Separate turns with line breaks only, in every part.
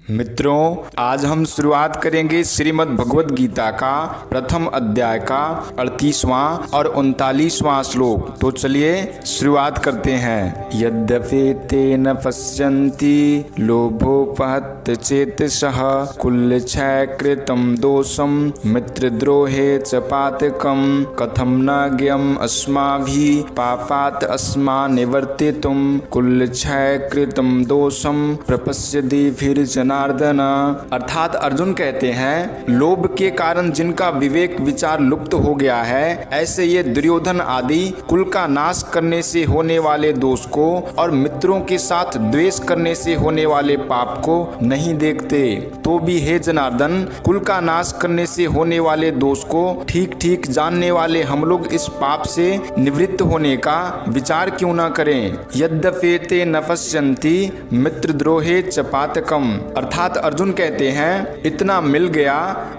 मित्रों, आज हम शुरुआत करेंगे श्रीमद् भगवद गीता का प्रथम अध्याय का 38वां और 39वां श्लोक। तो चलिए शुरुआत करते हैं। यद्यपि ते न पश्यन्ति लोभोपहत चेतसः कुलक्षय कृतं दोषं मित्रद्रोहे च पातकं कथं न ज्ञेयम् अस्माभिः पापात् अस्मान् निवर्तितुं कुलक्षय कृतं दोषं प्रपश्यति फिर जनार्दन। अर्थात अर्जुन कहते हैं, लोभ के कारण जिनका विवेक विचार लुप्त हो गया है, ऐसे ये दुर्योधन आदि कुल का नाश करने से होने वाले दोष को और मित्रों के साथ द्वेष करने से होने वाले पाप को नहीं देखते। तो भी हे जनार्दन, कुल का नाश करने से होने वाले दोष को ठीक ठीक जानने वाले हम लोग इस पाप से निवृत्त होने का विचार क्यों न करें। यद्यपि ते न पश्यन्ति मित्रद्रोहे च पातकम्। अर्थात अर्जुन कहते हैं, इतना मिल गया,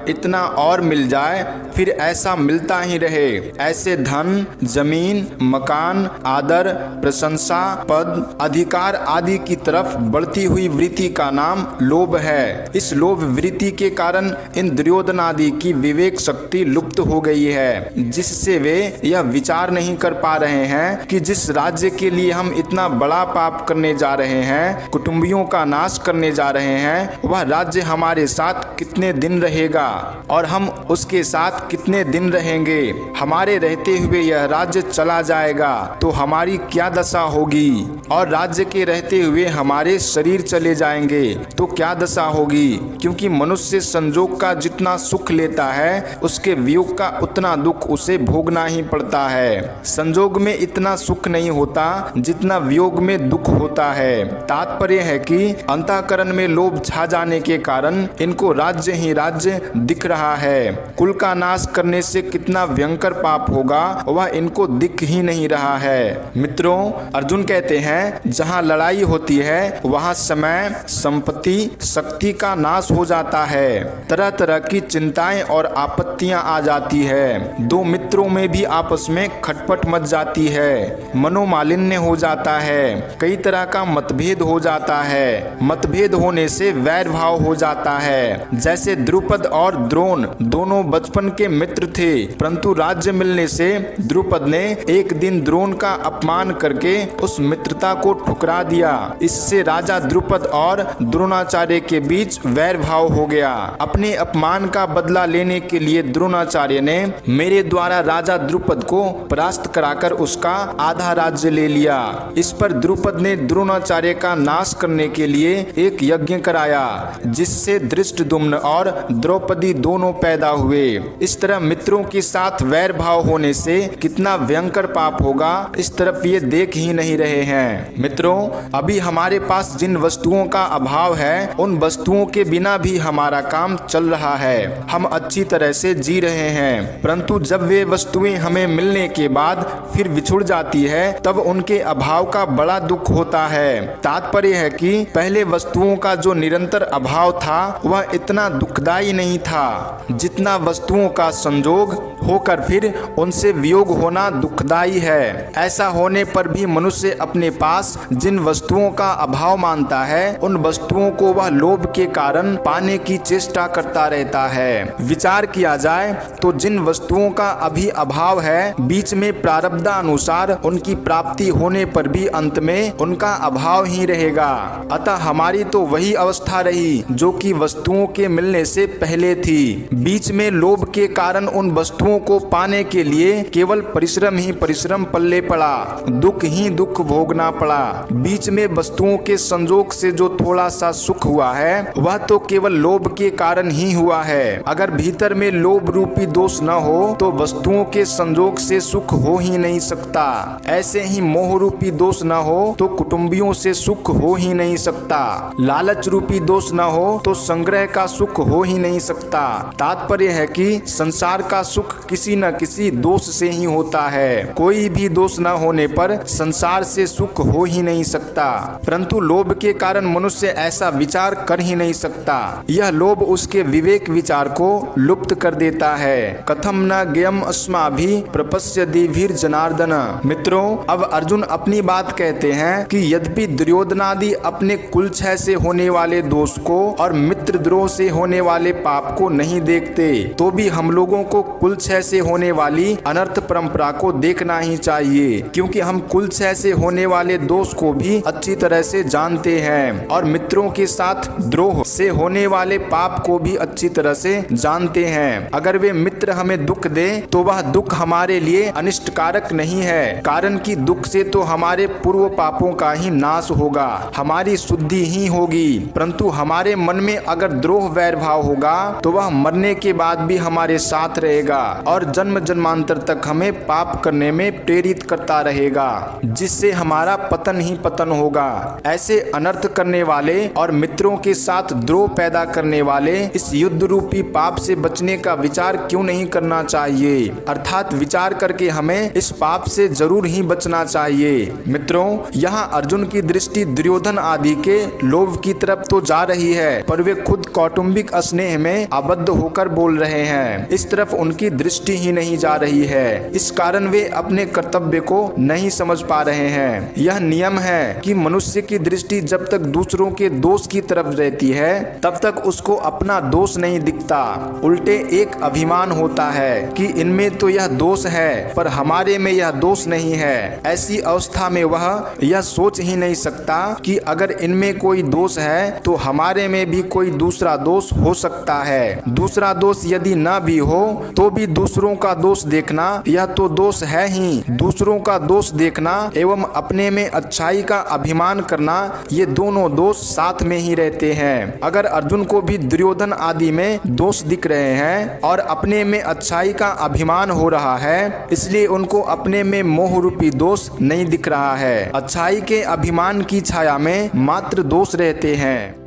इतना और मिल जाए, फिर ऐसा मिलता ही रहे। ऐसे धन, जमीन, मकान, आदर, प्रशंसा, पद, अधिकार आदि की तरफ बढ़ती हुई वृत्ति का नाम लोभ है। इस लोभ वृत्ति के कारण इन दुर्योधन आदि की विवेक शक्ति लुप्त हो गई है, जिससे वे यह विचार नहीं कर पा रहे हैं कि जिस राज्य के लिए हम इतना बड़ा पाप करने जा रहे हैं, कुटुंबियों का नाश करने जा रहे हैं, वह राज्य हमारे साथ कितने दिन रहेगा और हम उसके साथ कितने दिन रहेंगे। हमारे रहते हुए यह राज्य चला जाएगा तो हमारी क्या दशा होगी, और राज्य के रहते हुए हमारे शरीर चले जाएंगे तो क्या दशा होगी। क्योंकि मनुष्य संजोग का जितना सुख लेता है, उसके वियोग का उतना दुख उसे भोगना ही पड़ता है। संजोग में इतना सुख नहीं होता जितना वियोग में दुख होता है। तात्पर्य है कि अंतःकरण में लोभ छा जाने के कारण इनको राज्य ही राज्य दिख रहा है। कुल का नाश करने से कितना भयंकर पाप होगा, वह इनको दिख ही नहीं रहा है। मित्रों, अर्जुन कहते हैं, जहाँ लड़ाई होती है वहाँ समय, संपत्ति, शक्ति का नाश हो जाता है। तरह तरह की चिंताएं और आपत्तियां आ जाती है। दो मित्रों में भी आपस में खटपट मच जाती है, मनोमालिन्य हो जाता है, कई तरह का मतभेद हो जाता है। मतभेद होने से वैर भाव हो जाता है। जैसे द्रुपद और द्रोण दोनों बचपन के मित्र थे, परंतु राज्य मिलने से द्रुपद ने एक दिन द्रोण का अपमान करके उस मित्रता को ठुकरा दिया। इससे राजा द्रुपद और द्रोणाचार्य के बीच वैर भाव हो गया। अपने अपमान का बदला लेने के लिए द्रोणाचार्य ने मेरे द्वारा राजा द्रुपद को परास्त कराकर उसका आधा राज्य ले लिया। इस पर द्रुपद ने द्रोणाचार्य का नाश करने के लिए एक यज्ञ कराया, जिससे धृष्टद्युम्न और द्रौपदी दोनों पैदा हुए। इस तरह मित्रों के साथ वैर भाव होने से कितना भयंकर पाप होगा, इस तरफ ये देख ही नहीं रहे हैं। मित्रों, अभी हमारे पास जिन वस्तुओं का अभाव है, उन वस्तुओं के बिना भी हमारा काम चल रहा है। हम अच्छी तरह से जी रहे हैं, परंतु जब वे वस्तुएं हमें मिलने के बाद फिर बिछुड़ जाती है, तब उनके अभाव का बड़ा दुख होता है। तात्पर्य है कि पहले वस्तुओं का जो निरंतर अभाव था, वह इतना दुखदायी नहीं था जितना वस्तुओं का संजोग होकर फिर उनसे वियोग होना दुखदायी है। ऐसा होने पर भी मनुष्य अपने पास जिन वस्तुओं का अभाव मानता है, उन वस्तुओं को वह लोभ के कारण पाने की चेष्टा करता रहता है। विचार किया जाए तो जिन वस्तुओं का अभी अभाव है, बीच में प्रारब्धानुसार उनकी प्राप्ति होने पर भी अंत में उनका अभाव ही रहेगा। अतः हमारी तो वही अवस्था रही जो कि वस्तुओं के मिलने से पहले थी। बीच में लोभ के कारण उन वस्तुओं को पाने के लिए केवल परिश्रम ही परिश्रम पल्ले पड़ा, दुख ही दुख भोगना पड़ा। बीच में वस्तुओं के संजोग से जो थोड़ा सा सुख हुआ है, वह तो केवल लोभ के कारण ही हुआ है। अगर भीतर में लोभ रूपी दोष न हो तो वस्तुओं के संजोग से सुख हो ही नहीं सकता। ऐसे ही मोह रूपी दोष न हो तो कुटुंबियों से सुख हो ही नहीं सकता। लालच रूपी दोष न हो तो संग्रह का सुख हो ही नहीं सकता। तात्पर्य है कि संसार का सुख किसी न किसी दोष से ही होता है। कोई भी दोष न होने पर संसार से सुख हो ही नहीं सकता, परंतु लोभ के कारण मनुष्य ऐसा विचार कर ही नहीं सकता। यह लोभ उसके विवेक विचार को लुप्त कर देता है। कथम न ज्ञेयम् अस्माभिः प्रपश्यति फिर जनार्दन। मित्रों, अब अर्जुन अपनी बात कहते हैं कि यद्यपि दुर्योधनादि अपने कुल क्षय से होने वाले वाले दोष को और मित्रद्रोह से होने वाले पाप को नहीं देखते, तो भी हम लोगों को कुल छह से होने वाली अनर्थ परंपरा को देखना ही चाहिए, क्योंकि हम कुल छह से होने वाले दोष को भी अच्छी तरह से जानते हैं और मित्रों के साथ द्रोह से होने वाले पाप को भी अच्छी तरह से जानते हैं। अगर वे मित्र हमें दुख दे तो वह दुख हमारे लिए अनिष्टकारक नहीं है, कारण कि दुख से तो हमारे पूर्व पापों का ही नाश होगा, हमारी शुद्धि ही होगी। परंतु हमारे मन में अगर द्रोह वैर भाव होगा तो वह मरने के बाद भी हमारे साथ रहेगा और जन्म जन्मांतर तक हमें पाप करने में प्रेरित करता रहेगा, जिससे हमारा पतन ही पतन होगा। ऐसे अनर्थ करने वाले और मित्रों के साथ द्रोह पैदा करने वाले इस युद्ध रूपी पाप से बचने का विचार क्यों नहीं करना चाहिए, अर्थात विचार करके हमें इस पाप से जरूर ही बचना चाहिए। मित्रों, यहाँ अर्जुन की दृष्टि दुर्योधन आदि के लोभ की तरफ तो जा रही है, पर वे खुद कौटुंबिक स्नेह में आबद्ध होकर बोल रहे हैं, इस तरफ उनकी दृष्टि ही नहीं जा रही है। इस कारण वे अपने कर्तव्य को नहीं समझ पा रहे हैं। यह नियम है कि मनुष्य की दृष्टि जब तक दूसरों के दोष की तरफ रहती है तब तक उसको अपना दोष नहीं दिखता, उल्टे एक अभिमान होता है कि इनमें तो यह दोष है पर हमारे में यह दोष नहीं है। ऐसी अवस्था में वह यह सोच ही नहीं सकता कि अगर इनमें कोई दोष है तो हमारे में भी कोई दूसरा दोष हो सकता है। दूसरा दोष यदि न भी हो तो भी दूसरों का दोष देखना यह तो दोष है ही। दूसरों का दोष देखना एवं अपने में अच्छाई का अभिमान करना, ये दोनों दोष साथ में ही रहते हैं। अगर अर्जुन को भी दुर्योधन आदि में दोष दिख रहे हैं और अपने में अच्छाई का अभिमान हो रहा है, इसलिए उनको अपने में मोह रूपी दोष नहीं दिख रहा है। अच्छाई के अभिमान की छाया में मात्र दोष रहते हैं।